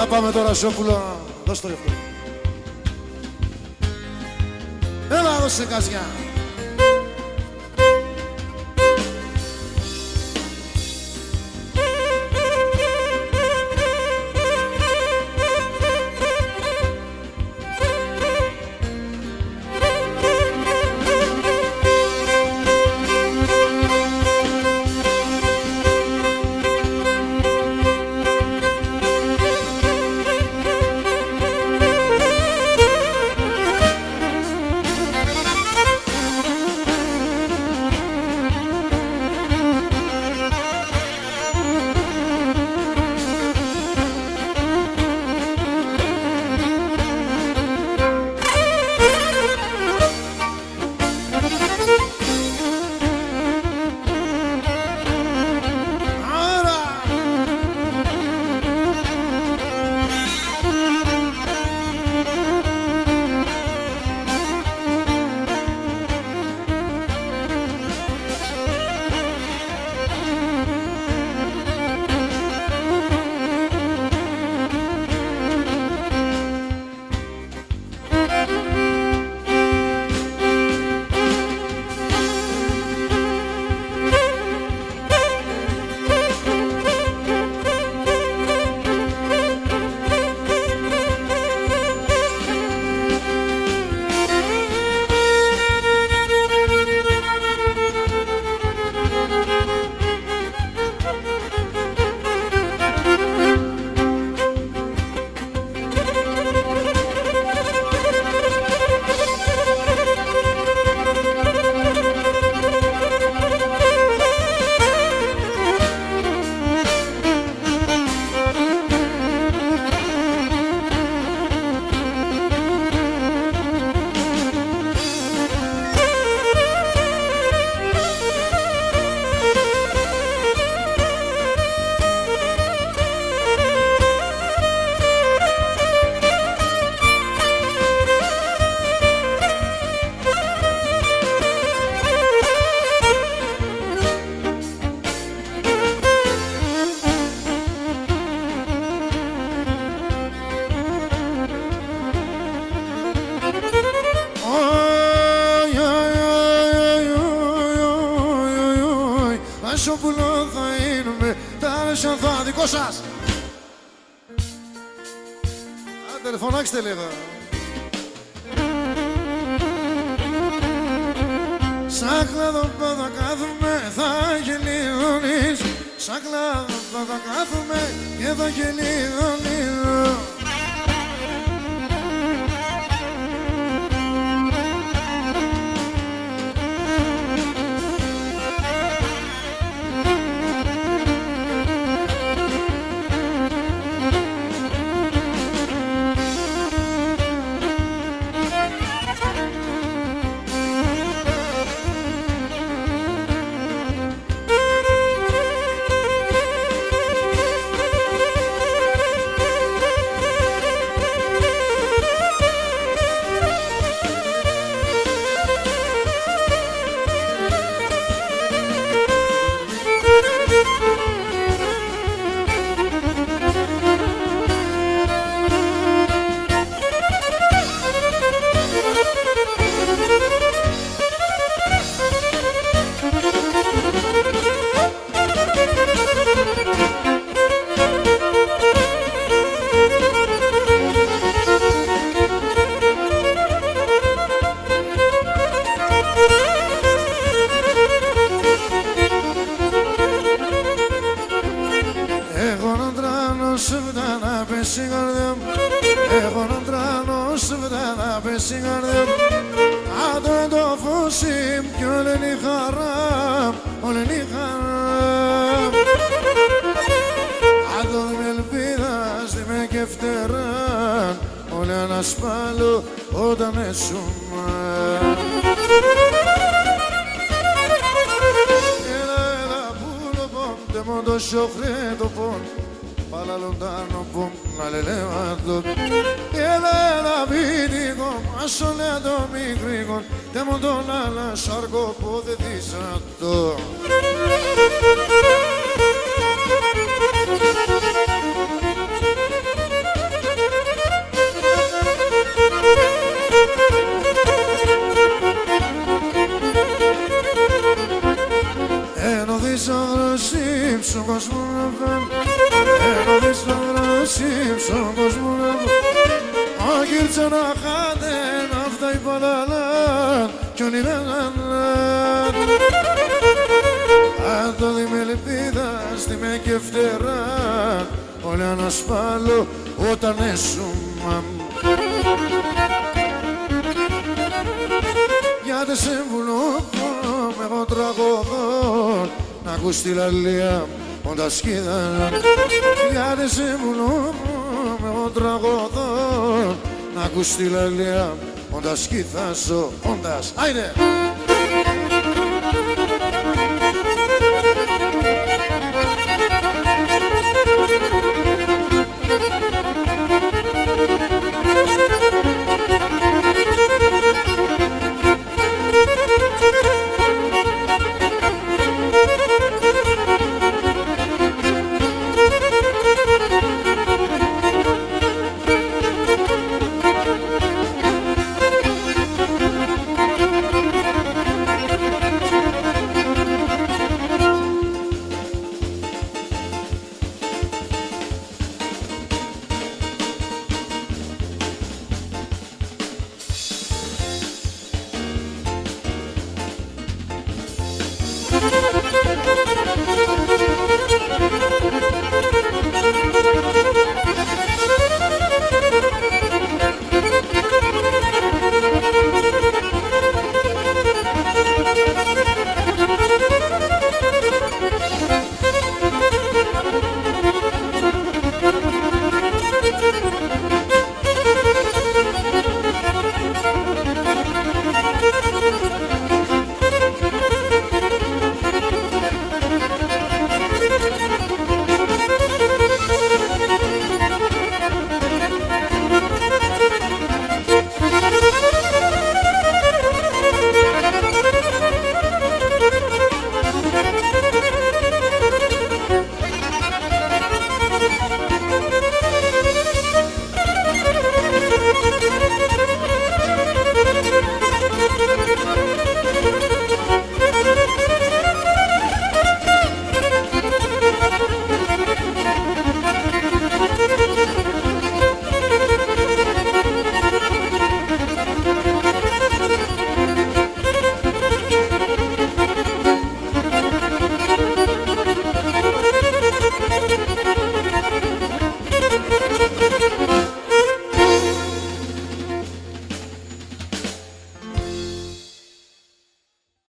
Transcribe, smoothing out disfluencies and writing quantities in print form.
Για πάμε τώρα Σιόπουλο, δώσ' το γι' αυτό. Έλα δώσε καζιά. Σιόπουλο θα γίνουμε, τα λέσια θα δικό σας. Άντε, φωνάξτε λίγο. Σαν κλάδο θα κάθουμε, θα γελιώνεις. Σαν κλάδο θα κάθουμε και θα γελιώνεις. Έχω έναν τρανό σου να πέσει η καρδιά μου. Άντε το φωσί κι όλη είναι η χαρά, όλη είναι η χαρά. Άντε με ελπίδα στη με και φτερά, όλοι ανασπάλω όταν έσουμα. Έλα πουλο πόντε μου το σιωχρέ το πόν. Pala lontano pum alle levato e la vidico ma soleato mi grigon te mondona la sargo pode disatto στον κόσμο να φέρνει εγώ δεις να δράσει στον κόσμο να φέρνει αγγίρτσα να χάνεν αυτά οι παλαλάν κι όλοι μέναν αν το δει με ελπίδα στη με και φτερά όλοι ανασφάλω όταν έσουμα γιατί σε βουλώπω με εγώ τραγωδόν να ακούς τη λαλία όντα σκίδα γιατί σε βουλώπω με εγώ τραγωδόν να ακούς τη λαλία όντας κοιθάσω, όντας, άινε!